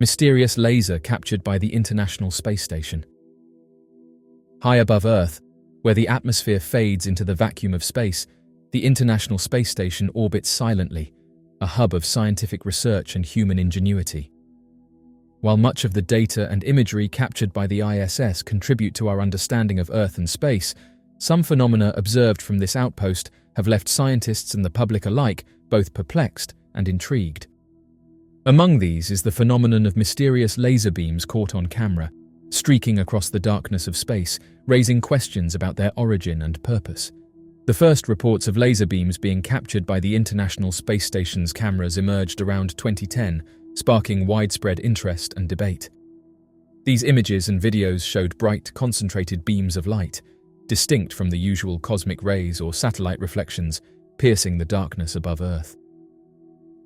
Mysterious laser captured by the International Space Station. High above Earth, where the atmosphere fades into the vacuum of space, the International Space Station orbits silently, a hub of scientific research and human ingenuity. While much of the data and imagery captured by the ISS contribute to our understanding of Earth and space, some phenomena observed from this outpost have left scientists and the public alike both perplexed and intrigued. Among these is the phenomenon of mysterious laser beams caught on camera, streaking across the darkness of space, raising questions about their origin and purpose. The first reports of laser beams being captured by the International Space Station's cameras emerged around 2010, sparking widespread interest and debate. These images and videos showed bright, concentrated beams of light, distinct from the usual cosmic rays or satellite reflections, piercing the darkness above Earth.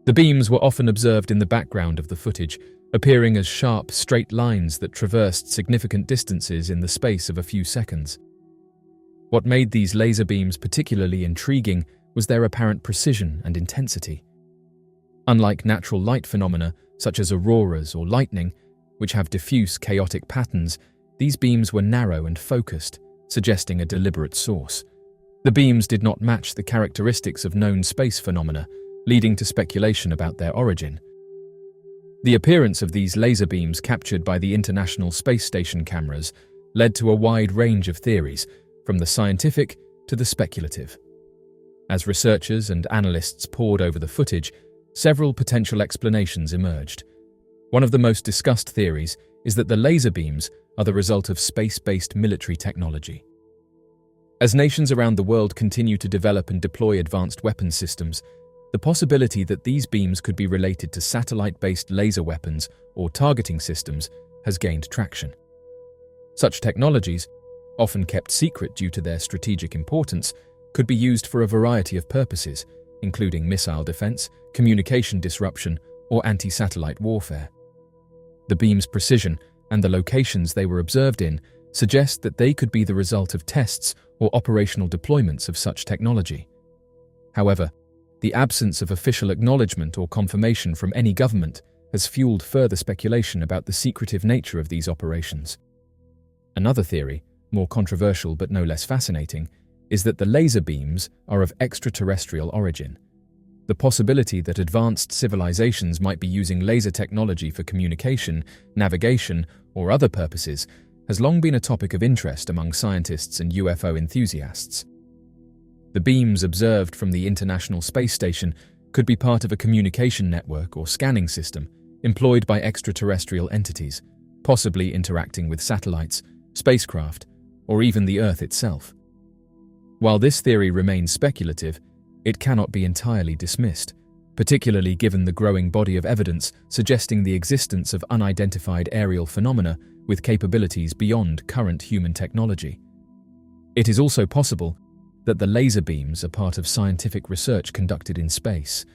The beams were often observed in the background of the footage, appearing as sharp, straight lines that traversed significant distances in the space of a few seconds. What made these laser beams particularly intriguing was their apparent precision and intensity. Unlike natural light phenomena, such as auroras or lightning, which have diffuse, chaotic patterns, these beams were narrow and focused, suggesting a deliberate source. The beams did not match the characteristics of known space phenomena, leading to speculation about their origin. The appearance of these laser beams captured by the International Space Station cameras led to a wide range of theories, from the scientific to the speculative. As researchers and analysts pored over the footage, several potential explanations emerged. One of the most discussed theories is that the laser beams are the result of space-based military technology. As nations around the world continue to develop and deploy advanced weapons systems, the possibility that these beams could be related to satellite-based laser weapons or targeting systems has gained traction. Such technologies, often kept secret due to their strategic importance, could be used for a variety of purposes, including missile defense, communication disruption, or anti-satellite warfare. The beam's precision and the locations they were observed in suggest that they could be the result of tests or operational deployments of such technology. However, the absence of official acknowledgement or confirmation from any government has fueled further speculation about the secretive nature of these operations. Another theory, more controversial but no less fascinating, is that the laser beams are of extraterrestrial origin. The possibility that advanced civilizations might be using laser technology for communication, navigation, or other purposes has long been a topic of interest among scientists and UFO enthusiasts. The beams observed from the International Space Station could be part of a communication network or scanning system employed by extraterrestrial entities, possibly interacting with satellites, spacecraft, or even the Earth itself. While this theory remains speculative, it cannot be entirely dismissed, particularly given the growing body of evidence suggesting the existence of unidentified aerial phenomena with capabilities beyond current human technology. It is also possible that the laser beams are part of scientific research conducted in space.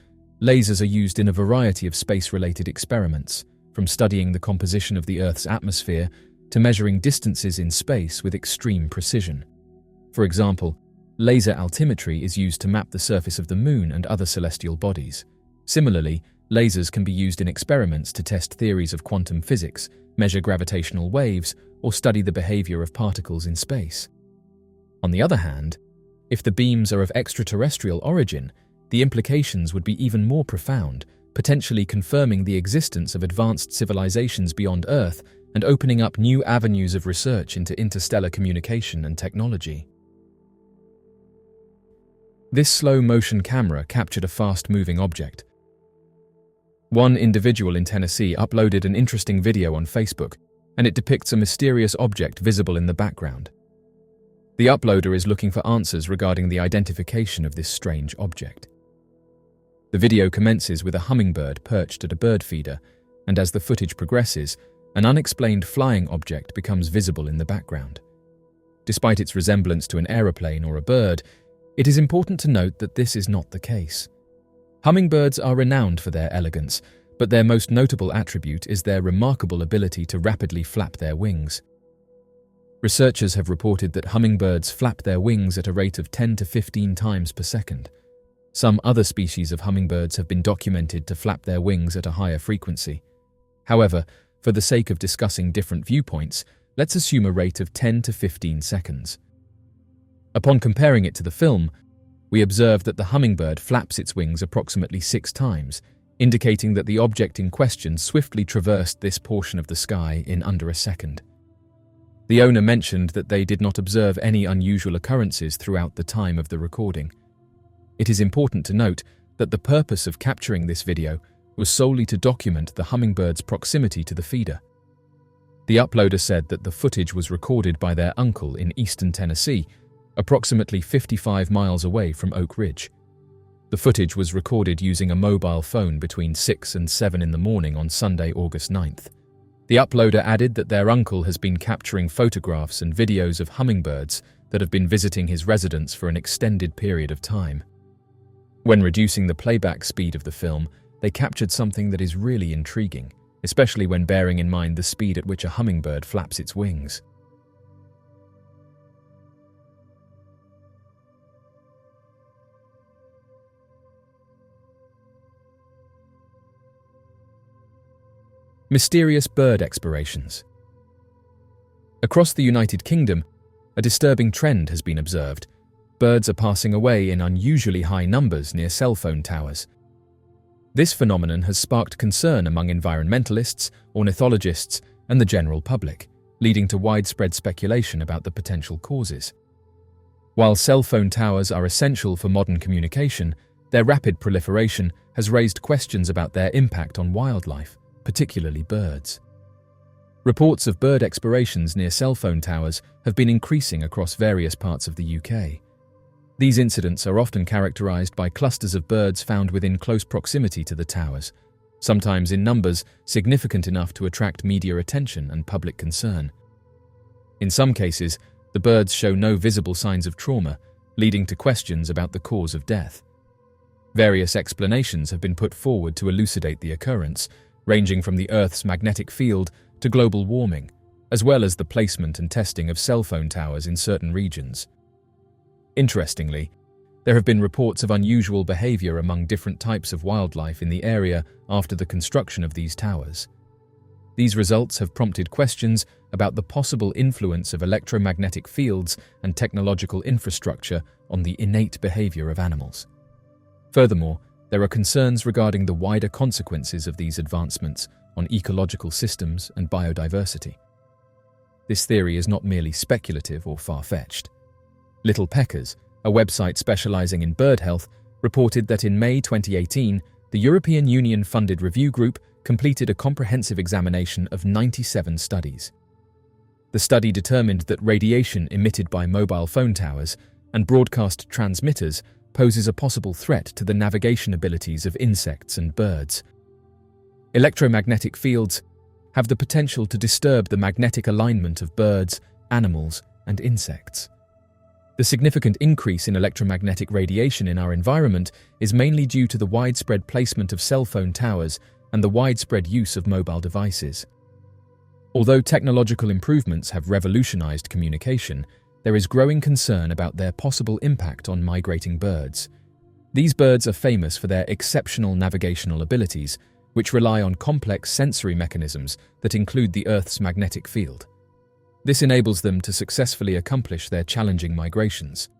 Lasers are used in a variety of space-related experiments, from studying the composition of the Earth's atmosphere to measuring distances in space with extreme precision. For example, laser altimetry is used to map the surface of the Moon and other celestial bodies. Similarly, lasers can be used in experiments to test theories of quantum physics, measure gravitational waves, or study the behavior of particles in space. On the other hand, if the beams are of extraterrestrial origin, the implications would be even more profound, potentially confirming the existence of advanced civilizations beyond Earth and opening up new avenues of research into interstellar communication and technology. This slow-motion camera captured a fast-moving object. One individual in Tennessee uploaded an interesting video on Facebook, and it depicts a mysterious object visible in the background. The uploader is looking for answers regarding the identification of this strange object. The video commences with a hummingbird perched at a bird feeder, and as the footage progresses, an unexplained flying object becomes visible in the background. Despite its resemblance to an aeroplane or a bird, it is important to note that this is not the case. Hummingbirds are renowned for their elegance, but their most notable attribute is their remarkable ability to rapidly flap their wings. Researchers have reported that hummingbirds flap their wings at a rate of 10 to 15 times per second. Some other species of hummingbirds have been documented to flap their wings at a higher frequency. However, for the sake of discussing different viewpoints, let's assume a rate of 10 to 15 seconds. Upon comparing it to the film, we observe that the hummingbird flaps its wings approximately 6 times, indicating that the object in question swiftly traversed this portion of the sky in under a second. The owner mentioned that they did not observe any unusual occurrences throughout the time of the recording. It is important to note that the purpose of capturing this video was solely to document the hummingbird's proximity to the feeder. The uploader said that the footage was recorded by their uncle in eastern Tennessee, approximately 55 miles away from Oak Ridge. The footage was recorded using a mobile phone between 6 and 7 in the morning on Sunday, August 9th. The uploader added that their uncle has been capturing photographs and videos of hummingbirds that have been visiting his residence for an extended period of time. When reducing the playback speed of the film, they captured something that is really intriguing, especially when bearing in mind the speed at which a hummingbird flaps its wings. Mysterious bird explorations. Across the United Kingdom, a disturbing trend has been observed. Birds are passing away in unusually high numbers near cell phone towers. This phenomenon has sparked concern among environmentalists, ornithologists, and the general public, leading to widespread speculation about the potential causes. While cell phone towers are essential for modern communication, their rapid proliferation has raised questions about their impact on wildlife, particularly birds. Reports of bird explorations near cell phone towers have been increasing across various parts of the UK. These incidents are often characterized by clusters of birds found within close proximity to the towers, sometimes in numbers significant enough to attract media attention and public concern. In some cases, the birds show no visible signs of trauma, leading to questions about the cause of death. Various explanations have been put forward to elucidate the occurrence, ranging from the Earth's magnetic field to global warming, as well as the placement and testing of cell phone towers in certain regions. Interestingly, there have been reports of unusual behavior among different types of wildlife in the area after the construction of these towers. These results have prompted questions about the possible influence of electromagnetic fields and technological infrastructure on the innate behavior of animals. Furthermore, there are concerns regarding the wider consequences of these advancements on ecological systems and biodiversity. This theory is not merely speculative or far-fetched. Little Peckers, a website specializing in bird health, reported that in May 2018, the European Union-funded review group completed a comprehensive examination of 97 studies. The study determined that radiation emitted by mobile phone towers and broadcast transmitters poses a possible threat to the navigation abilities of insects and birds. Electromagnetic fields have the potential to disturb the magnetic alignment of birds, animals, and insects. The significant increase in electromagnetic radiation in our environment is mainly due to the widespread placement of cell phone towers and the widespread use of mobile devices. Although technological improvements have revolutionized communication, there is growing concern about their possible impact on migrating birds. These birds are famous for their exceptional navigational abilities, which rely on complex sensory mechanisms that include the Earth's magnetic field. This enables them to successfully accomplish their challenging migrations.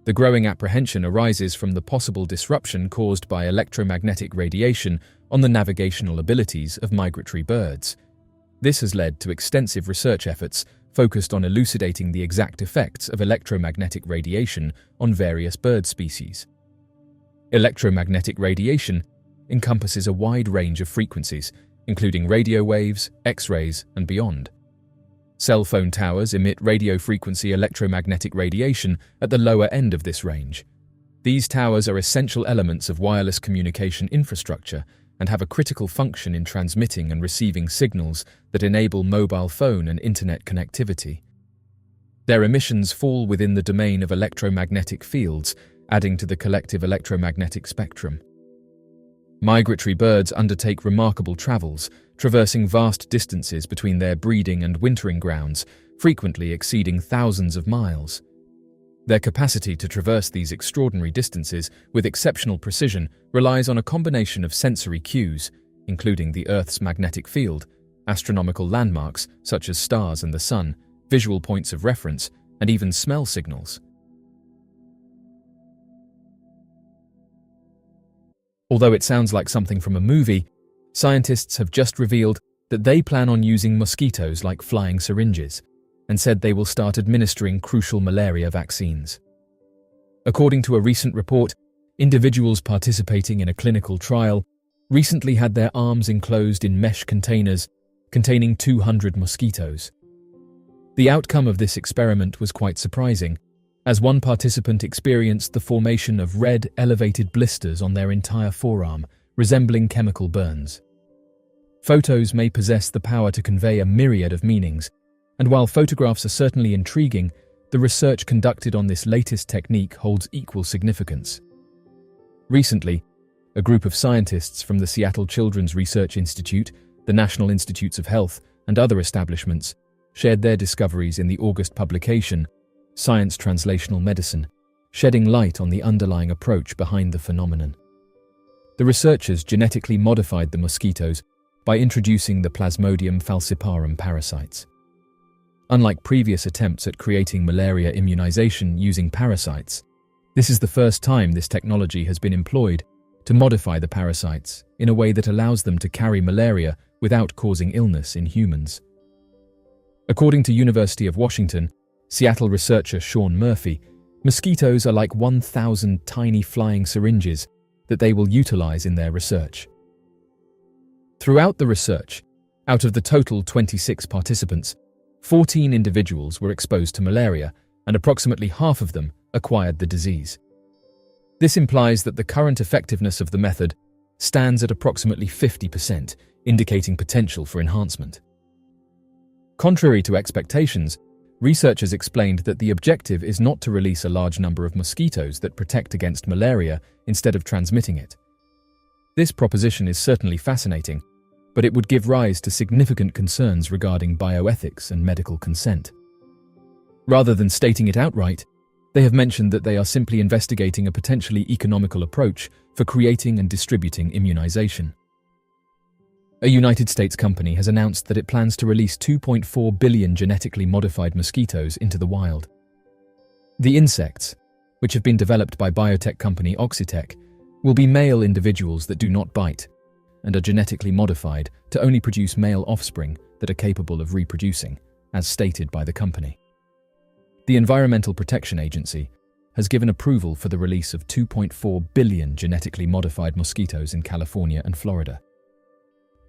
The growing apprehension arises from the possible disruption caused by electromagnetic radiation on the navigational abilities of migratory birds. This has led to extensive research efforts focused on elucidating the exact effects of electromagnetic radiation on various bird species. Electromagnetic radiation encompasses a wide range of frequencies, including radio waves, X-rays, and beyond. Cell phone towers emit radio frequency electromagnetic radiation at the lower end of this range. These towers are essential elements of wireless communication infrastructure and have a critical function in transmitting and receiving signals that enable mobile phone and internet connectivity. Their emissions fall within the domain of electromagnetic fields, adding to the collective electromagnetic spectrum. Migratory birds undertake remarkable travels, traversing vast distances between their breeding and wintering grounds, frequently exceeding thousands of miles. Their capacity to traverse these extraordinary distances with exceptional precision relies on a combination of sensory cues, including the Earth's magnetic field, astronomical landmarks such as stars and the sun, visual points of reference, and even smell signals. Although it sounds like something from a movie, scientists have just revealed that they plan on using mosquitoes like flying syringes, and said they will start administering crucial malaria vaccines. According to a recent report, individuals participating in a clinical trial recently had their arms enclosed in mesh containers containing 200 mosquitoes. The outcome of this experiment was quite surprising, as one participant experienced the formation of red, elevated blisters on their entire forearm, resembling chemical burns. Photos may possess the power to convey a myriad of meanings, and while photographs are certainly intriguing, the research conducted on this latest technique holds equal significance. Recently, a group of scientists from the Seattle Children's Research Institute, the National Institutes of Health, and other establishments shared their discoveries in the August publication, Science Translational Medicine, shedding light on the underlying approach behind the phenomenon. The researchers genetically modified the mosquitoes by introducing the Plasmodium falciparum parasites. Unlike previous attempts at creating malaria immunization using parasites, this is the first time this technology has been employed to modify the parasites in a way that allows them to carry malaria without causing illness in humans. According to University of Washington, Seattle researcher Sean Murphy, mosquitoes are like 1,000 tiny flying syringes that they will utilize in their research. Throughout the research, out of the total 26 participants, 14 individuals were exposed to malaria, and approximately half of them acquired the disease. This implies that the current effectiveness of the method stands at approximately 50%, indicating potential for enhancement. Contrary to expectations, researchers explained that the objective is not to release a large number of mosquitoes that protect against malaria instead of transmitting it. This proposition is certainly fascinating, but it would give rise to significant concerns regarding bioethics and medical consent. Rather than stating it outright, they have mentioned that they are simply investigating a potentially economical approach for creating and distributing immunization. A United States company has announced that it plans to release 2.4 billion genetically modified mosquitoes into the wild. The insects, which have been developed by biotech company Oxitec, will be male individuals that do not bite and are genetically modified to only produce male offspring that are capable of reproducing, as stated by the company. The Environmental Protection Agency has given approval for the release of 2.4 billion genetically modified mosquitoes in California and Florida.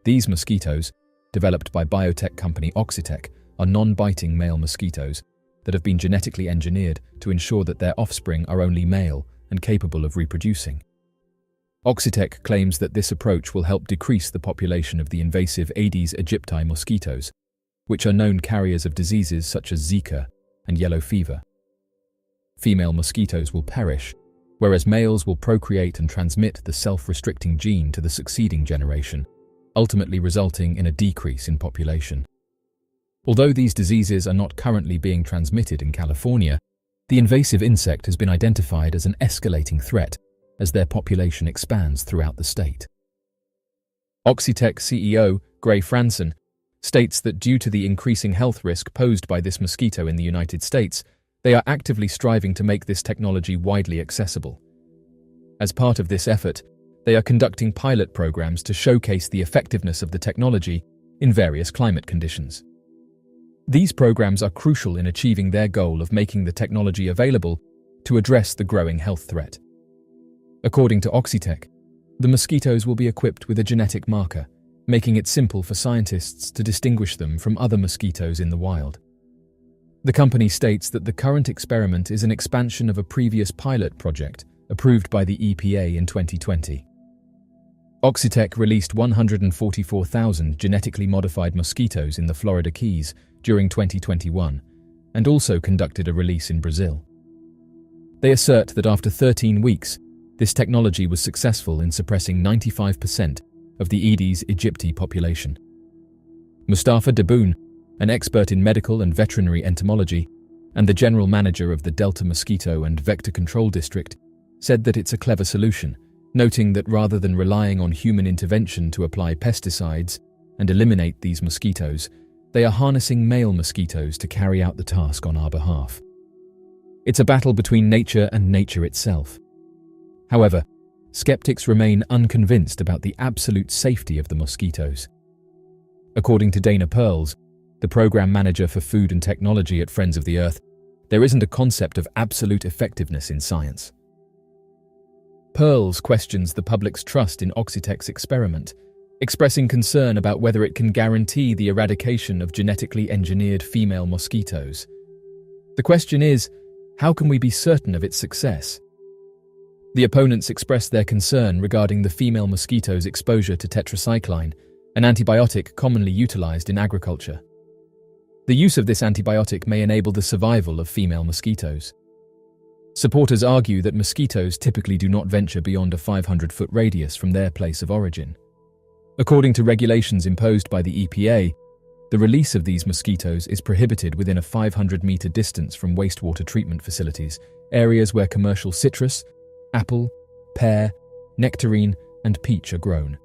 These mosquitoes, developed by biotech company Oxitec, are non-biting male mosquitoes that have been genetically engineered to ensure that their offspring are only male and capable of reproducing. Oxitec claims that this approach will help decrease the population of the invasive Aedes aegypti mosquitoes, which are known carriers of diseases such as Zika and yellow fever. Female mosquitoes will perish, whereas males will procreate and transmit the self-restricting gene to the succeeding generation, ultimately resulting in a decrease in population. Although these diseases are not currently being transmitted in California, the invasive insect has been identified as an escalating threat as their population expands throughout the state. Oxitec CEO Gray Franson states that due to the increasing health risk posed by this mosquito in the United States, they are actively striving to make this technology widely accessible. As part of this effort, they are conducting pilot programs to showcase the effectiveness of the technology in various climate conditions. These programs are crucial in achieving their goal of making the technology available to address the growing health threat. According to Oxitec, the mosquitoes will be equipped with a genetic marker, making it simple for scientists to distinguish them from other mosquitoes in the wild. The company states that the current experiment is an expansion of a previous pilot project approved by the EPA in 2020. Oxitec released 144,000 genetically modified mosquitoes in the Florida Keys during 2021 and also conducted a release in Brazil. They assert that after 13 weeks, this technology was successful in suppressing 95% of the Aedes aegypti population. Mustafa Daboon, an expert in medical and veterinary entomology and the general manager of the Delta Mosquito and Vector Control District, said that it's a clever solution, noting that rather than relying on human intervention to apply pesticides and eliminate these mosquitoes, they are harnessing male mosquitoes to carry out the task on our behalf. It's a battle between nature and nature itself. However, skeptics remain unconvinced about the absolute safety of the mosquitoes. According to Dana Pearls, the program manager for food and technology at Friends of the Earth, there isn't a concept of absolute effectiveness in science. Pearls questions the public's trust in Oxitec's experiment, expressing concern about whether it can guarantee the eradication of genetically engineered female mosquitoes. The question is, how can we be certain of its success? The opponents expressed their concern regarding the female mosquito's exposure to tetracycline, an antibiotic commonly utilized in agriculture. The use of this antibiotic may enable the survival of female mosquitoes. Supporters argue that mosquitoes typically do not venture beyond a 500-foot radius from their place of origin. According to regulations imposed by the EPA, the release of these mosquitoes is prohibited within a 500-meter distance from wastewater treatment facilities, areas where commercial citrus, apple, pear, nectarine, and peach are grown,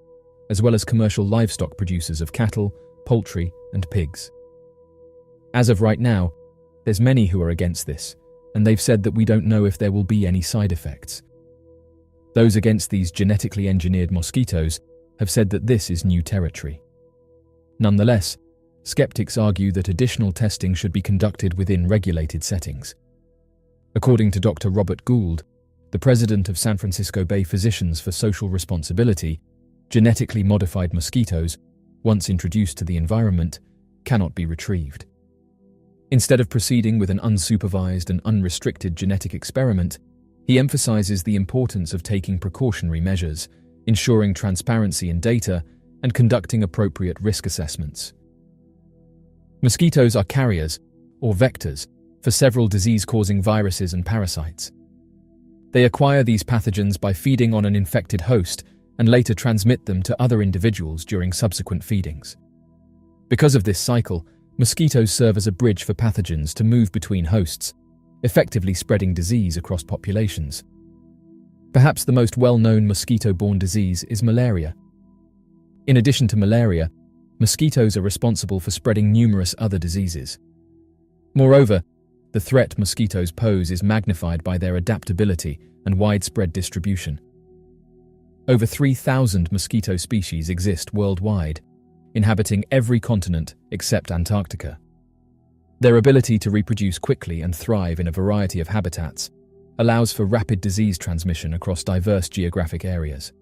as well as commercial livestock producers of cattle, poultry, and pigs. As of right now, there's many who are against this, and they've said that we don't know if there will be any side effects. Those against these genetically engineered mosquitoes have said that this is new territory. Nonetheless, skeptics argue that additional testing should be conducted within regulated settings. According to Dr. Robert Gould, the president of San Francisco Bay Physicians for Social Responsibility, genetically modified mosquitoes, once introduced to the environment, cannot be retrieved. Instead of proceeding with an unsupervised and unrestricted genetic experiment, he emphasizes the importance of taking precautionary measures, ensuring transparency in data, and conducting appropriate risk assessments. Mosquitoes are carriers, or vectors, for several disease-causing viruses and parasites. They acquire these pathogens by feeding on an infected host and later transmit them to other individuals during subsequent feedings. Because of this cycle, mosquitoes serve as a bridge for pathogens to move between hosts, effectively spreading disease across populations. Perhaps the most well-known mosquito-borne disease is malaria. In addition to malaria, mosquitoes are responsible for spreading numerous other diseases. Moreover, the threat mosquitoes pose is magnified by their adaptability and widespread distribution. Over 3,000 mosquito species exist worldwide, inhabiting every continent except Antarctica. Their ability to reproduce quickly and thrive in a variety of habitats allows for rapid disease transmission across diverse geographic areas.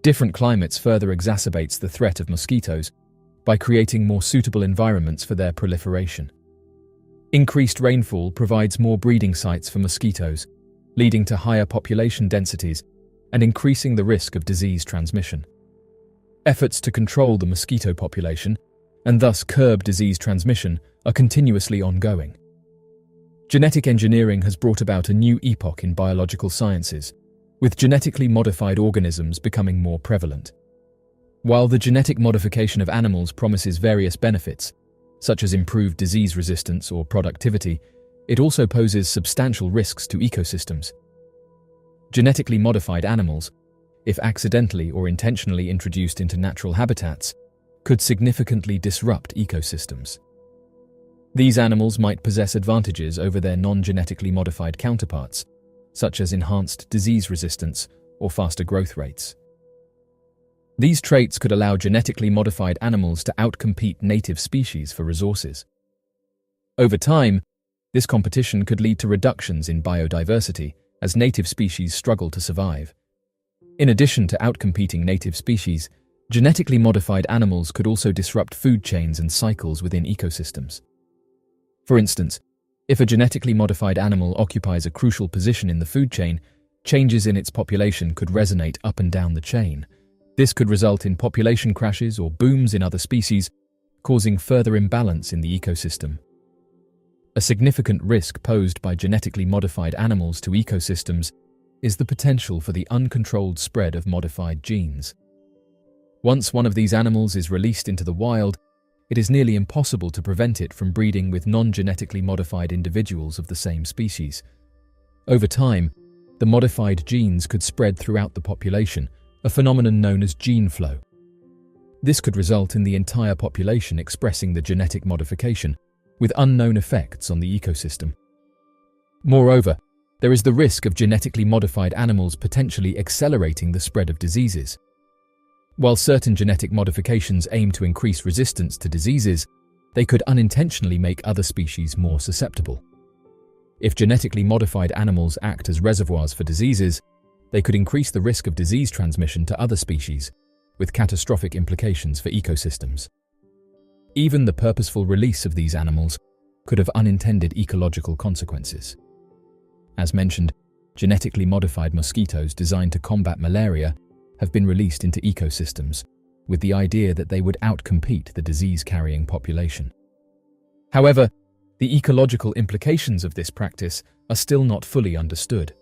Different climates further exacerbates the threat of mosquitoes by creating more suitable environments for their proliferation. Increased rainfall provides more breeding sites for mosquitoes, leading to higher population densities and increasing the risk of disease transmission. Efforts to control the mosquito population, and thus curb disease transmission, are continuously ongoing. Genetic engineering has brought about a new epoch in biological sciences, with genetically modified organisms becoming more prevalent. While the genetic modification of animals promises various benefits, such as improved disease resistance or productivity, it also poses substantial risks to ecosystems. Genetically modified animals, if accidentally or intentionally introduced into natural habitats, could significantly disrupt ecosystems. These animals might possess advantages over their non-genetically modified counterparts, such as enhanced disease resistance or faster growth rates. These traits could allow genetically modified animals to outcompete native species for resources. Over time, this competition could lead to reductions in biodiversity as native species struggle to survive. In addition to outcompeting native species, genetically modified animals could also disrupt food chains and cycles within ecosystems. For instance, if a genetically modified animal occupies a crucial position in the food chain, changes in its population could resonate up and down the chain. This could result in population crashes or booms in other species, causing further imbalance in the ecosystem. A significant risk posed by genetically modified animals to ecosystems is the potential for the uncontrolled spread of modified genes. Once one of these animals is released into the wild, it is nearly impossible to prevent it from breeding with non-genetically modified individuals of the same species. Over time, the modified genes could spread throughout the population, a phenomenon known as gene flow. This could result in the entire population expressing the genetic modification, with unknown effects on the ecosystem. Moreover, there is the risk of genetically modified animals potentially accelerating the spread of diseases. While certain genetic modifications aim to increase resistance to diseases, they could unintentionally make other species more susceptible. If genetically modified animals act as reservoirs for diseases, they could increase the risk of disease transmission to other species, with catastrophic implications for ecosystems. Even the purposeful release of these animals could have unintended ecological consequences. As mentioned, genetically modified mosquitoes designed to combat malaria have been released into ecosystems, with the idea that they would outcompete the disease-carrying population. However, the ecological implications of this practice are still not fully understood.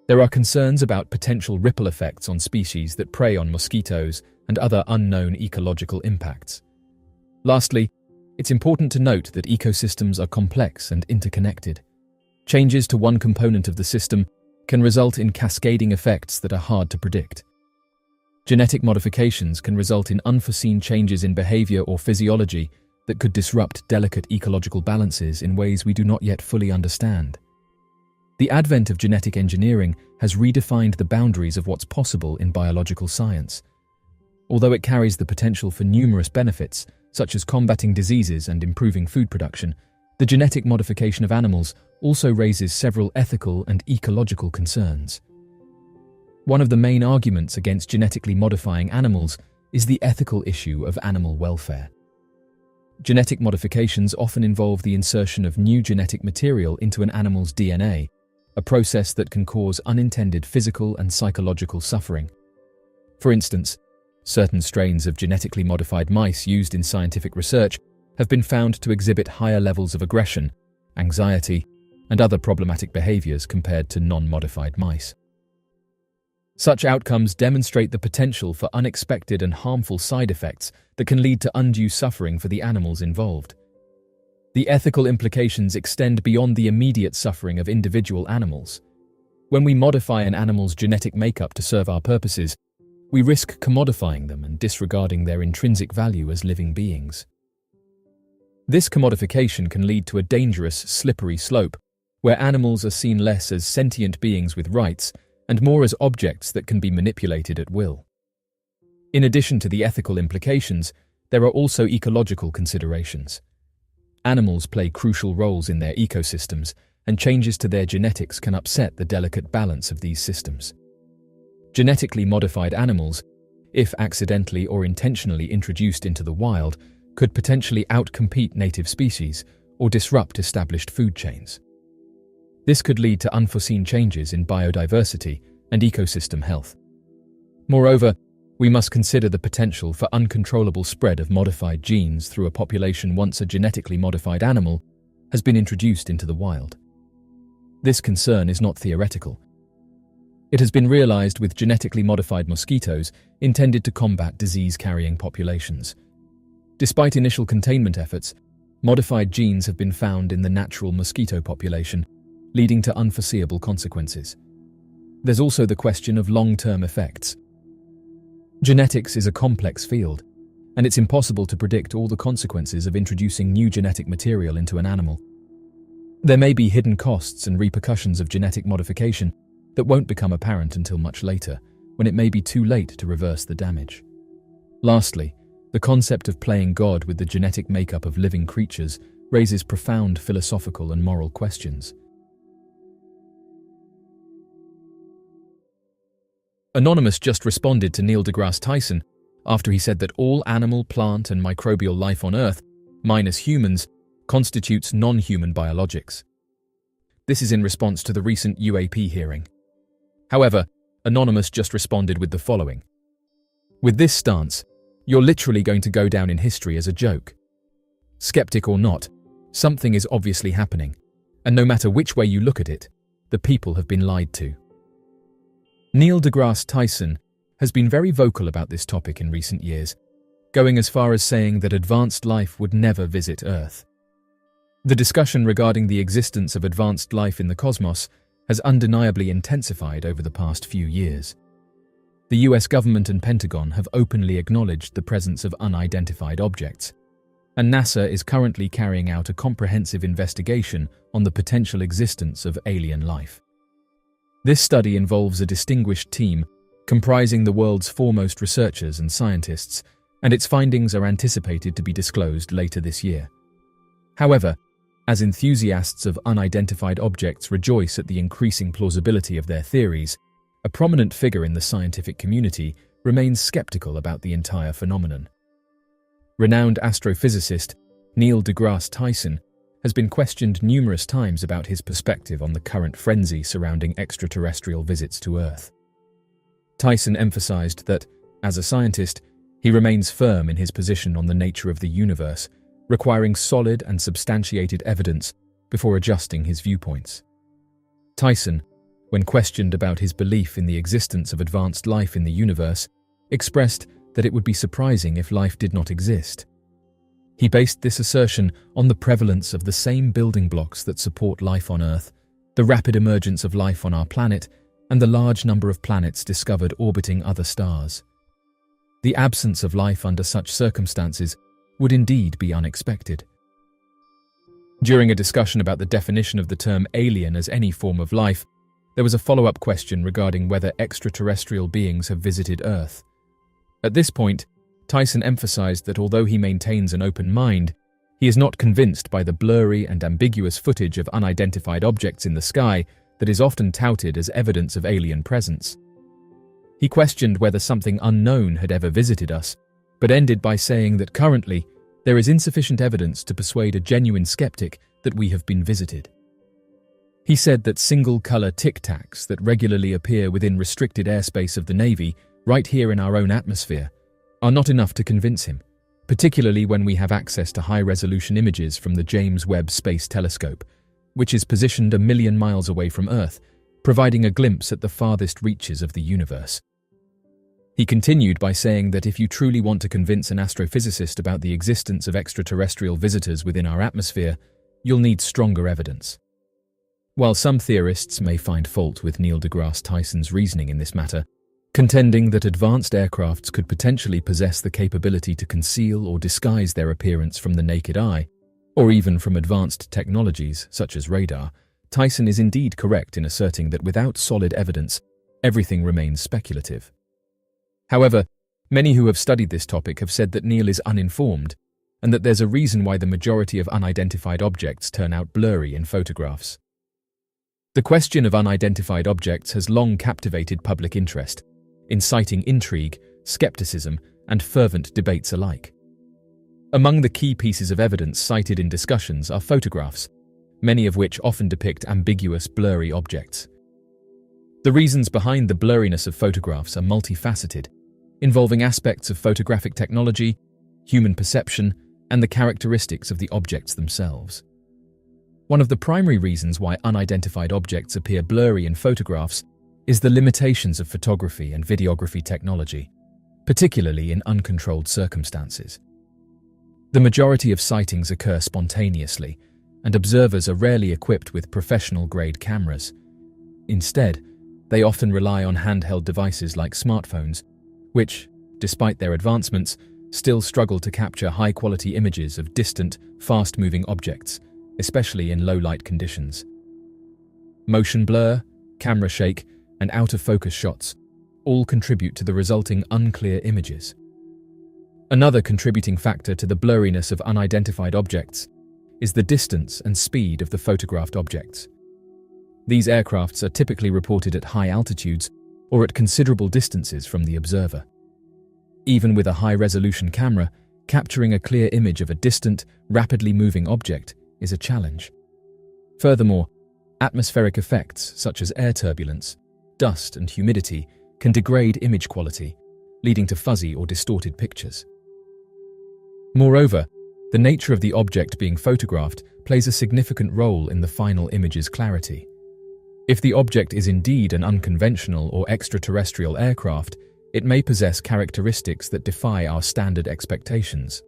There are concerns about potential ripple effects on species that prey on mosquitoes and other unknown ecological impacts. Lastly, it's important to note that ecosystems are complex and interconnected. Changes to one component of the system can result in cascading effects that are hard to predict. Genetic modifications can result in unforeseen changes in behavior or physiology that could disrupt delicate ecological balances in ways we do not yet fully understand. The advent of genetic engineering has redefined the boundaries of what's possible in biological science. Although it carries the potential for numerous benefits, such as combating diseases and improving food production, the genetic modification of animals also raises several ethical and ecological concerns. One of the main arguments against genetically modifying animals is the ethical issue of animal welfare. Genetic modifications often involve the insertion of new genetic material into an animal's DNA, a process that can cause unintended physical and psychological suffering. For instance, certain strains of genetically modified mice used in scientific research have been found to exhibit higher levels of aggression, anxiety, and other problematic behaviors compared to non-modified mice. Such outcomes demonstrate the potential for unexpected and harmful side effects that can lead to undue suffering for the animals involved. The ethical implications extend beyond the immediate suffering of individual animals. When we modify an animal's genetic makeup to serve our purposes, we risk commodifying them and disregarding their intrinsic value as living beings. This commodification can lead to a dangerous, slippery slope, where animals are seen less as sentient beings with rights and more as objects that can be manipulated at will. In addition to the ethical implications, there are also ecological considerations. Animals play crucial roles in their ecosystems, and changes to their genetics can upset the delicate balance of these systems. Genetically modified animals, if accidentally or intentionally introduced into the wild, could potentially outcompete native species or disrupt established food chains. This could lead to unforeseen changes in biodiversity and ecosystem health. Moreover, we must consider the potential for uncontrollable spread of modified genes through a population once a genetically modified animal has been introduced into the wild. This concern is not theoretical. It has been realized with genetically modified mosquitoes intended to combat disease-carrying populations. Despite initial containment efforts, modified genes have been found in the natural mosquito population, leading to unforeseeable consequences. There's also the question of long-term effects. Genetics is a complex field, and it's impossible to predict all the consequences of introducing new genetic material into an animal. There may be hidden costs and repercussions of genetic modification that won't become apparent until much later, when it may be too late to reverse the damage. Lastly, the concept of playing God with the genetic makeup of living creatures raises profound philosophical and moral questions. Anonymous just responded to Neil deGrasse Tyson after he said that all animal, plant, and microbial life on Earth, minus humans, constitutes non-human biologics. This is in response to the recent UAP hearing. However, Anonymous just responded with the following. With this stance, you're literally going to go down in history as a joke. Skeptic or not, something is obviously happening, and no matter which way you look at it, the people have been lied to. Neil deGrasse Tyson has been very vocal about this topic in recent years, going as far as saying that advanced life would never visit Earth. The discussion regarding the existence of advanced life in the cosmos has undeniably intensified over the past few years. The US government and Pentagon have openly acknowledged the presence of unidentified objects, and NASA is currently carrying out a comprehensive investigation on the potential existence of alien life. This study involves a distinguished team comprising the world's foremost researchers and scientists, and its findings are anticipated to be disclosed later this year. However, as enthusiasts of unidentified objects rejoice at the increasing plausibility of their theories, a prominent figure in the scientific community remains skeptical about the entire phenomenon. Renowned astrophysicist Neil deGrasse Tyson has been questioned numerous times about his perspective on the current frenzy surrounding extraterrestrial visits to Earth. Tyson emphasized that, as a scientist, he remains firm in his position on the nature of the universe, requiring solid and substantiated evidence before adjusting his viewpoints. Tyson, when questioned about his belief in the existence of advanced life in the universe, expressed that it would be surprising if life did not exist. He based this assertion on the prevalence of the same building blocks that support life on Earth, the rapid emergence of life on our planet, and the large number of planets discovered orbiting other stars. The absence of life under such circumstances would indeed be unexpected. During a discussion about the definition of the term alien as any form of life, there was a follow-up question regarding whether extraterrestrial beings have visited Earth. At this point, Tyson emphasized that although he maintains an open mind, he is not convinced by the blurry and ambiguous footage of unidentified objects in the sky that is often touted as evidence of alien presence. He questioned whether something unknown had ever visited us, but ended by saying that currently, there is insufficient evidence to persuade a genuine skeptic that we have been visited. He said that single-color tic-tacs that regularly appear within restricted airspace of the Navy, right here in our own atmosphere, are not enough to convince him, particularly when we have access to high-resolution images from the James Webb Space Telescope, which is positioned 1 million miles away from Earth, providing a glimpse at the farthest reaches of the universe. He continued by saying that if you truly want to convince an astrophysicist about the existence of extraterrestrial visitors within our atmosphere, you'll need stronger evidence. While some theorists may find fault with Neil deGrasse Tyson's reasoning in this matter, contending that advanced aircrafts could potentially possess the capability to conceal or disguise their appearance from the naked eye, or even from advanced technologies such as radar, Tyson is indeed correct in asserting that without solid evidence, everything remains speculative. However, many who have studied this topic have said that Neil is uninformed, and that there's a reason why the majority of unidentified objects turn out blurry in photographs. The question of unidentified objects has long captivated public interest, inciting intrigue, skepticism, and fervent debates alike. Among the key pieces of evidence cited in discussions are photographs, many of which often depict ambiguous, blurry objects. The reasons behind the blurriness of photographs are multifaceted, involving aspects of photographic technology, human perception, and the characteristics of the objects themselves. One of the primary reasons why unidentified objects appear blurry in photographs is the limitations of photography and videography technology, particularly in uncontrolled circumstances. The majority of sightings occur spontaneously, and observers are rarely equipped with professional-grade cameras. Instead, they often rely on handheld devices like smartphones, which, despite their advancements, still struggle to capture high-quality images of distant, fast-moving objects, especially in low-light conditions. Motion blur, camera shake, and out-of-focus shots all contribute to the resulting unclear images. Another contributing factor to the blurriness of unidentified objects is the distance and speed of the photographed objects. These aircrafts are typically reported at high altitudes or at considerable distances from the observer. Even with a high-resolution camera, capturing a clear image of a distant, rapidly moving object is a challenge. Furthermore, atmospheric effects such as air turbulence, dust, and humidity can degrade image quality, leading to fuzzy or distorted pictures. Moreover, the nature of the object being photographed plays a significant role in the final image's clarity. If the object is indeed an unconventional or extraterrestrial aircraft, it may possess characteristics that defy our standard expectations.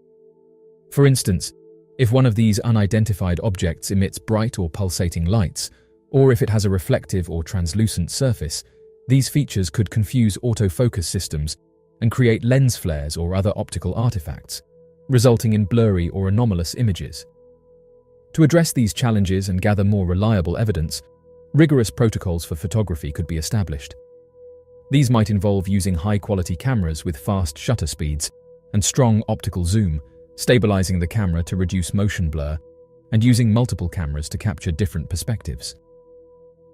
For instance, if one of these unidentified objects emits bright or pulsating lights, or if it has a reflective or translucent surface, these features could confuse autofocus systems and create lens flares or other optical artifacts, resulting in blurry or anomalous images. To address these challenges and gather more reliable evidence, rigorous protocols for photography could be established. These might involve using high-quality cameras with fast shutter speeds and strong optical zoom, stabilizing the camera to reduce motion blur, and using multiple cameras to capture different perspectives.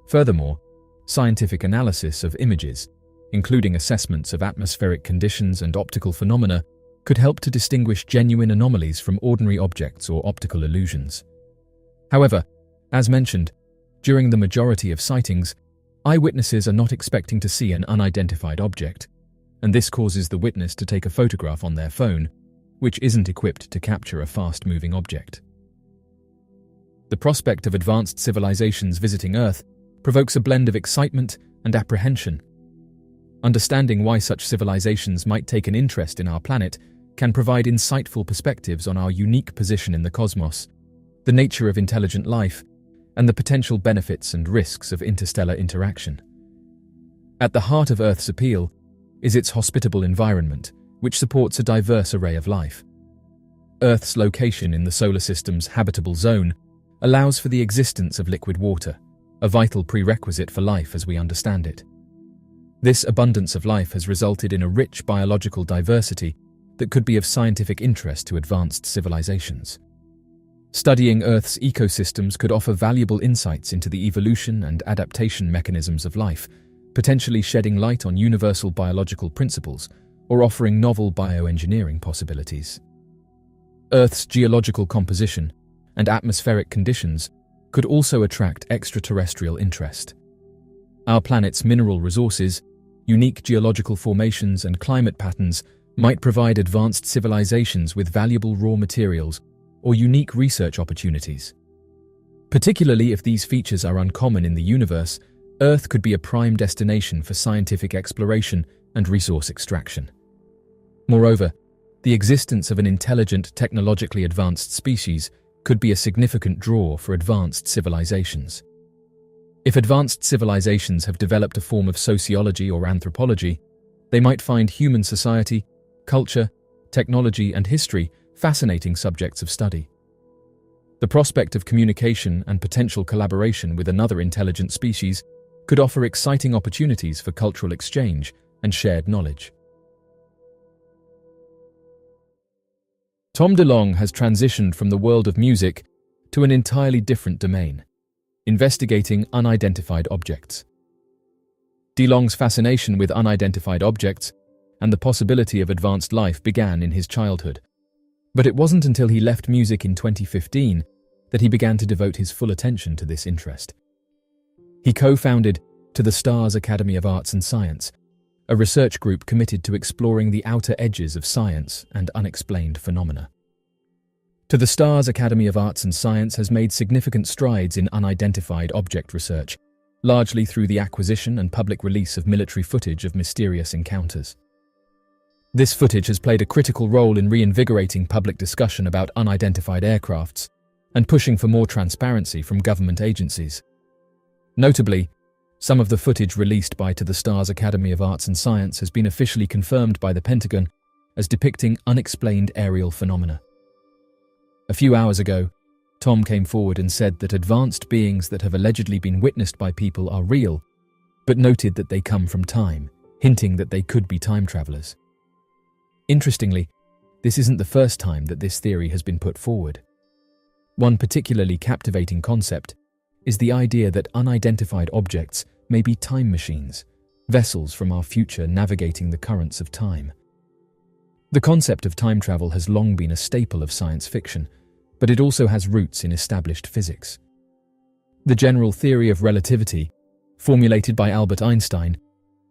Furthermore, scientific analysis of images, including assessments of atmospheric conditions and optical phenomena, could help to distinguish genuine anomalies from ordinary objects or optical illusions. However, as mentioned, during the majority of sightings, eyewitnesses are not expecting to see an unidentified object, and this causes the witness to take a photograph on their phone, which isn't equipped to capture a fast-moving object. The prospect of advanced civilizations visiting Earth provokes a blend of excitement and apprehension. Understanding why such civilizations might take an interest in our planet can provide insightful perspectives on our unique position in the cosmos, the nature of intelligent life, and the potential benefits and risks of interstellar interaction. At the heart of Earth's appeal is its hospitable environment, which supports a diverse array of life. Earth's location in the solar system's habitable zone allows for the existence of liquid water, a vital prerequisite for life as we understand it. This abundance of life has resulted in a rich biological diversity that could be of scientific interest to advanced civilizations. Studying Earth's ecosystems could offer valuable insights into the evolution and adaptation mechanisms of life, potentially shedding light on universal biological principles or offering novel bioengineering possibilities. Earth's geological composition and atmospheric conditions could also attract extraterrestrial interest. Our planet's mineral resources, unique geological formations, and climate patterns might provide advanced civilizations with valuable raw materials or unique research opportunities. Particularly if these features are uncommon in the universe, Earth could be a prime destination for scientific exploration and resource extraction. Moreover, the existence of an intelligent, technologically advanced species could be a significant draw for advanced civilizations. If advanced civilizations have developed a form of sociology or anthropology, they might find human society, culture, technology, and history fascinating subjects of study. The prospect of communication and potential collaboration with another intelligent species could offer exciting opportunities for cultural exchange and shared knowledge. Tom DeLonge has transitioned from the world of music to an entirely different domain, investigating unidentified objects. DeLonge's fascination with unidentified objects and the possibility of advanced life began in his childhood. But it wasn't until he left music in 2015 that he began to devote his full attention to this interest. He co-founded To the Stars Academy of Arts and Science, a research group committed to exploring the outer edges of science and unexplained phenomena. To the Stars Academy of Arts and Science has made significant strides in unidentified object research, largely through the acquisition and public release of military footage of mysterious encounters. This footage has played a critical role in reinvigorating public discussion about unidentified aircrafts and pushing for more transparency from government agencies. Notably, some of the footage released by To the Stars Academy of Arts and Science has been officially confirmed by the Pentagon as depicting unexplained aerial phenomena. A few hours ago, Tom came forward and said that advanced beings that have allegedly been witnessed by people are real, but noted that they come from time, hinting that they could be time travelers. Interestingly, this isn't the first time that this theory has been put forward. One particularly captivating concept is the idea that unidentified objects may be time machines, vessels from our future navigating the currents of time. The concept of time travel has long been a staple of science fiction, but it also has roots in established physics. The general theory of relativity, formulated by Albert Einstein,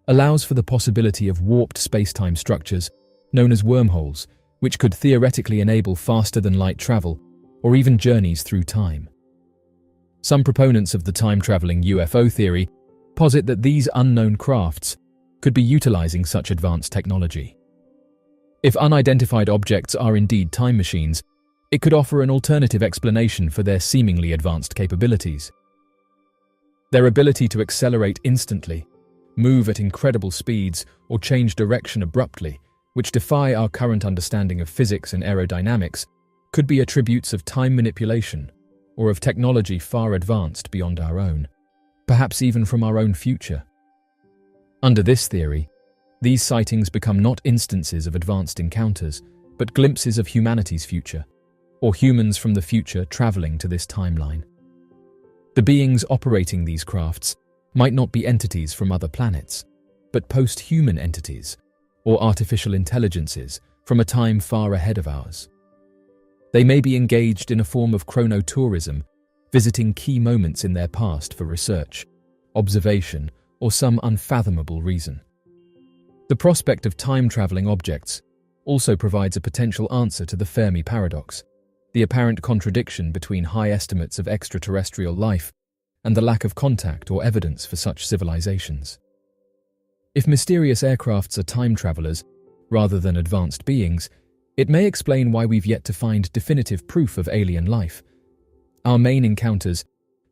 allows for the possibility of warped space-time structures known as wormholes, which could theoretically enable faster-than-light travel or even journeys through time. Some proponents of the time-traveling UFO theory posit that these unknown crafts could be utilizing such advanced technology. If unidentified objects are indeed time machines, it could offer an alternative explanation for their seemingly advanced capabilities. Their ability to accelerate instantly, move at incredible speeds, or change direction abruptly, which defy our current understanding of physics and aerodynamics, could be attributes of time manipulation or of technology far advanced beyond our own, perhaps even from our own future. Under this theory, these sightings become not instances of advanced encounters, but glimpses of humanity's future, or humans from the future traveling to this timeline. The beings operating these crafts might not be entities from other planets, but post-human entities, or artificial intelligences from a time far ahead of ours. They may be engaged in a form of chronotourism, visiting key moments in their past for research, observation, or some unfathomable reason. The prospect of time-traveling objects also provides a potential answer to the Fermi paradox, the apparent contradiction between high estimates of extraterrestrial life and the lack of contact or evidence for such civilizations. If mysterious aircrafts are time travelers rather than advanced beings, it may explain why we've yet to find definitive proof of alien life. Our main encounters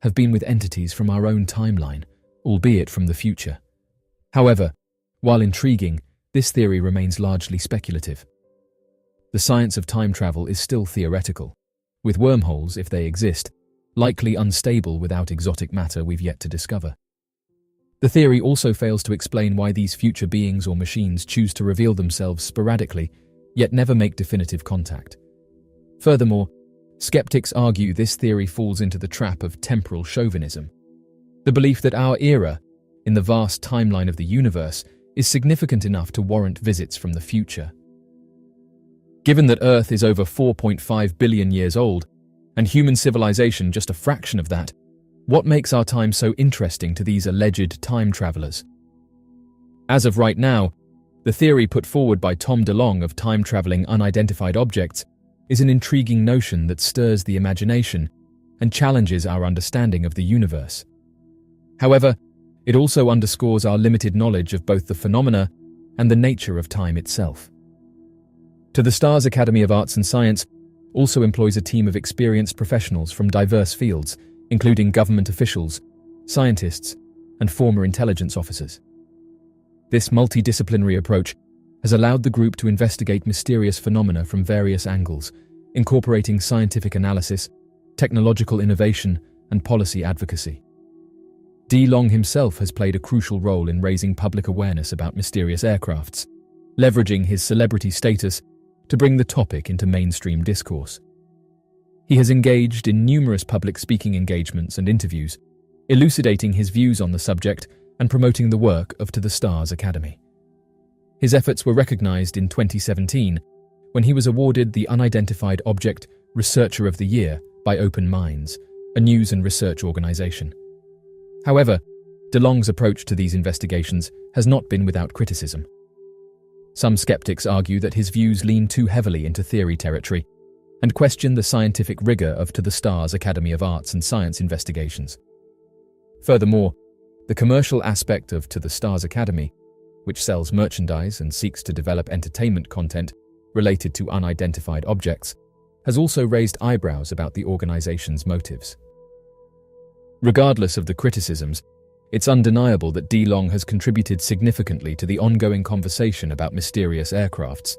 have been with entities from our own timeline, albeit from the future. However, while intriguing, this theory remains largely speculative. The science of time travel is still theoretical, with wormholes, if they exist, likely unstable without exotic matter we've yet to discover. The theory also fails to explain why these future beings or machines choose to reveal themselves sporadically, yet never make definitive contact. Furthermore, skeptics argue this theory falls into the trap of temporal chauvinism, the belief that our era, in the vast timeline of the universe, is significant enough to warrant visits from the future. Given that Earth is over 4.5 billion years old, and human civilization just a fraction of that, what makes our time so interesting to these alleged time travelers? As of right now, the theory put forward by Tom DeLonge of time-traveling unidentified objects is an intriguing notion that stirs the imagination and challenges our understanding of the universe. However, it also underscores our limited knowledge of both the phenomena and the nature of time itself. To the Stars Academy of Arts and Science also employs a team of experienced professionals from diverse fields, including government officials, scientists, and former intelligence officers. This multidisciplinary approach has allowed the group to investigate mysterious phenomena from various angles, incorporating scientific analysis, technological innovation, and policy advocacy. DeLonge himself has played a crucial role in raising public awareness about mysterious aircrafts, leveraging his celebrity status to bring the topic into mainstream discourse. He has engaged in numerous public speaking engagements and interviews, elucidating his views on the subject and promoting the work of To the Stars Academy. His efforts were recognized in 2017 when he was awarded the Unidentified Object Researcher of the Year by Open Minds, a news and research organization. However, DeLonge's approach to these investigations has not been without criticism. Some skeptics argue that his views lean too heavily into theory territory and question the scientific rigor of To the Stars Academy of Arts and Science investigations. Furthermore, the commercial aspect of To the Stars Academy, which sells merchandise and seeks to develop entertainment content related to unidentified objects, has also raised eyebrows about the organization's motives. Regardless of the criticisms, it's undeniable that DeLonge has contributed significantly to the ongoing conversation about mysterious aircrafts.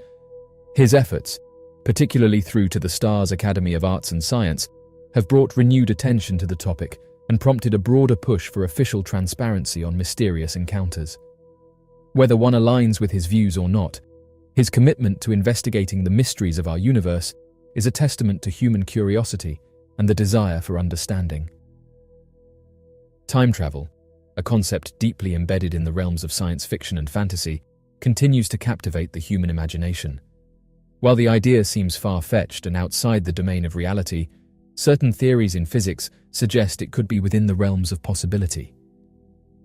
His efforts, particularly through To the Stars Academy of Arts and Science, have brought renewed attention to the topic and prompted a broader push for official transparency on mysterious encounters. Whether one aligns with his views or not, his commitment to investigating the mysteries of our universe is a testament to human curiosity and the desire for understanding. Time travel, a concept deeply embedded in the realms of science fiction and fantasy, continues to captivate the human imagination. While the idea seems far-fetched and outside the domain of reality, certain theories in physics suggest it could be within the realms of possibility.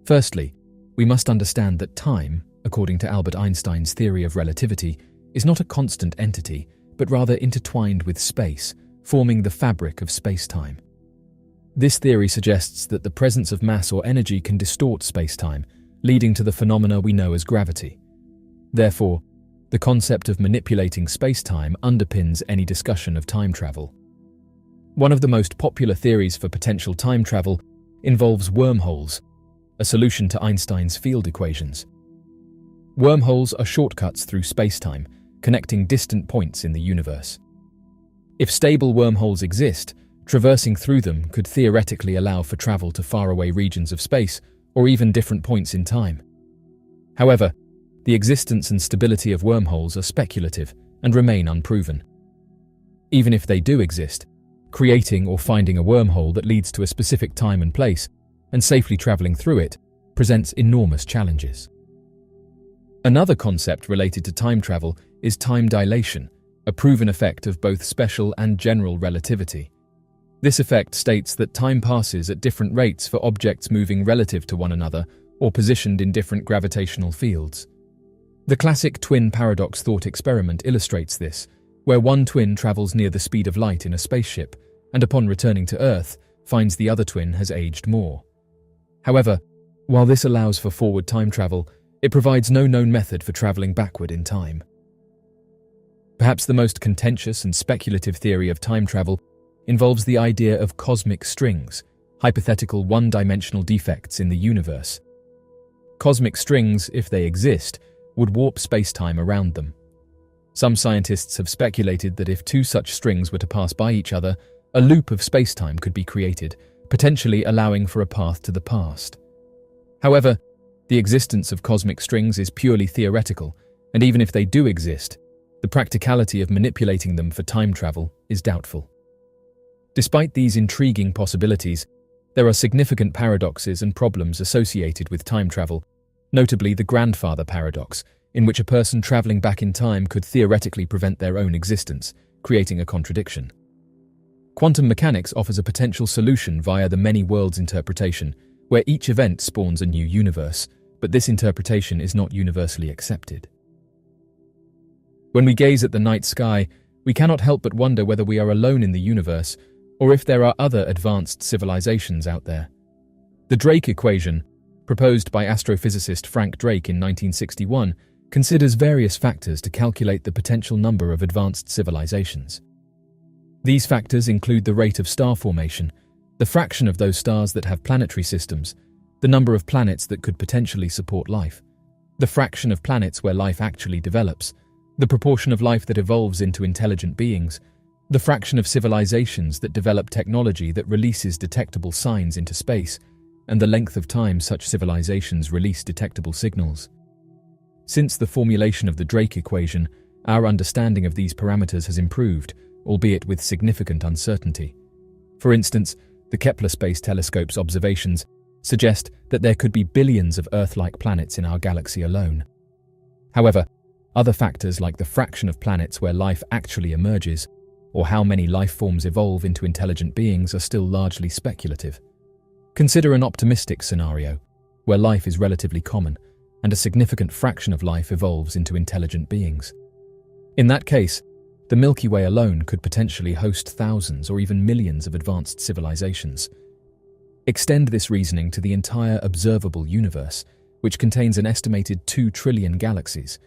Firstly, we must understand that time, according to Albert Einstein's theory of relativity, is not a constant entity, but rather intertwined with space, forming the fabric of space-time. This theory suggests that the presence of mass or energy can distort space-time, leading to the phenomena we know as gravity. Therefore, the concept of manipulating space-time underpins any discussion of time travel. One of the most popular theories for potential time travel involves wormholes, a solution to Einstein's field equations. Wormholes are shortcuts through space-time, connecting distant points in the universe. If stable wormholes exist, traversing through them could theoretically allow for travel to faraway regions of space or even different points in time. However, the existence and stability of wormholes are speculative and remain unproven. Even if they do exist, creating or finding a wormhole that leads to a specific time and place, and safely traveling through it, presents enormous challenges. Another concept related to time travel is time dilation, a proven effect of both special and general relativity. This effect states that time passes at different rates for objects moving relative to one another or positioned in different gravitational fields. The classic twin paradox thought experiment illustrates this, where one twin travels near the speed of light in a spaceship, and upon returning to Earth, finds the other twin has aged more. However, while this allows for forward time travel, it provides no known method for traveling backward in time. Perhaps the most contentious and speculative theory of time travel involves the idea of cosmic strings, hypothetical one-dimensional defects in the universe. Cosmic strings, if they exist, would warp space-time around them. Some scientists have speculated that if two such strings were to pass by each other, a loop of space-time could be created, potentially allowing for a path to the past. However, the existence of cosmic strings is purely theoretical, and even if they do exist, the practicality of manipulating them for time travel is doubtful. Despite these intriguing possibilities, there are significant paradoxes and problems associated with time travel, notably the grandfather paradox, in which a person traveling back in time could theoretically prevent their own existence, creating a contradiction. Quantum mechanics offers a potential solution via the many worlds interpretation, where each event spawns a new universe, but this interpretation is not universally accepted. When we gaze at the night sky, we cannot help but wonder whether we are alone in the universe, or if there are other advanced civilizations out there. The Drake equation, proposed by astrophysicist Frank Drake in 1961, considers various factors to calculate the potential number of advanced civilizations. These factors include the rate of star formation, the fraction of those stars that have planetary systems, the number of planets that could potentially support life, the fraction of planets where life actually develops, the proportion of life that evolves into intelligent beings, the fraction of civilizations that develop technology that releases detectable signs into space, and the length of time such civilizations release detectable signals. Since the formulation of the Drake equation, our understanding of these parameters has improved, albeit with significant uncertainty. For instance, the Kepler Space Telescope's observations suggest that there could be billions of Earth-like planets in our galaxy alone. However, other factors like the fraction of planets where life actually emerges, or how many life forms evolve into intelligent beings, are still largely speculative. Consider an optimistic scenario, where life is relatively common, and a significant fraction of life evolves into intelligent beings. In that case, the Milky Way alone could potentially host thousands or even millions of advanced civilizations. Extend this reasoning to the entire observable universe, which contains an estimated 2 trillion galaxies,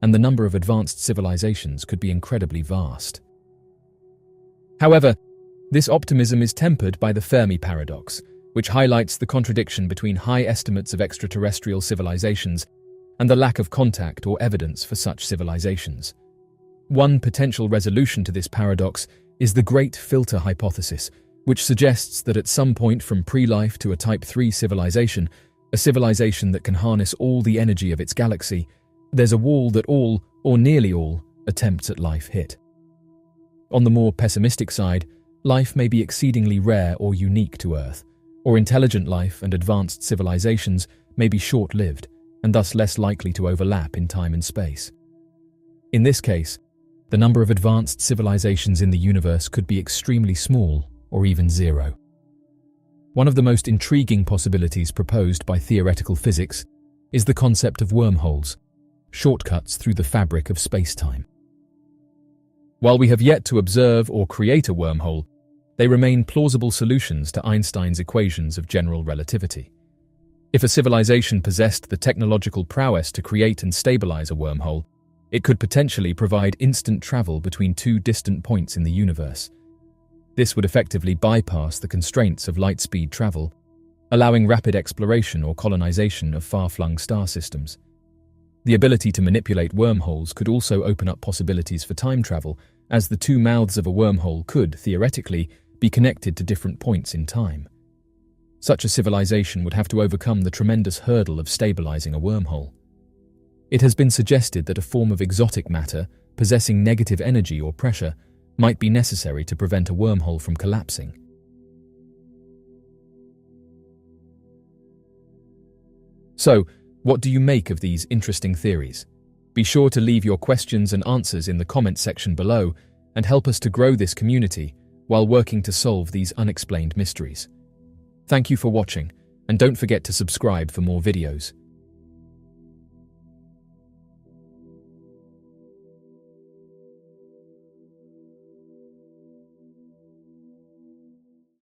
and the number of advanced civilizations could be incredibly vast. However, this optimism is tempered by the Fermi paradox, which highlights the contradiction between high estimates of extraterrestrial civilizations and the lack of contact or evidence for such civilizations. One potential resolution to this paradox is the Great Filter hypothesis, which suggests that at some point from pre-life to a Type 3 civilization, a civilization that can harness all the energy of its galaxy, there's a wall that all, or nearly all, attempts at life hit. On the more pessimistic side, life may be exceedingly rare or unique to Earth, or intelligent life and advanced civilizations may be short-lived and thus less likely to overlap in time and space. In this case, the number of advanced civilizations in the universe could be extremely small or even zero. One of the most intriguing possibilities proposed by theoretical physics is the concept of wormholes, shortcuts through the fabric of space-time. While we have yet to observe or create a wormhole, they remain plausible solutions to Einstein's equations of general relativity. If a civilization possessed the technological prowess to create and stabilize a wormhole, it could potentially provide instant travel between 2 distant points in the universe. This would effectively bypass the constraints of light-speed travel, allowing rapid exploration or colonization of far-flung star systems. The ability to manipulate wormholes could also open up possibilities for time travel, as the two mouths of a wormhole could, theoretically, be connected to different points in time. Such a civilization would have to overcome the tremendous hurdle of stabilizing a wormhole. It has been suggested that a form of exotic matter, possessing negative energy or pressure, might be necessary to prevent a wormhole from collapsing. So, what do you make of these interesting theories? Be sure to leave your questions and answers in the comments section below and help us to grow this community while working to solve these unexplained mysteries. Thank you for watching, and don't forget to subscribe for more videos.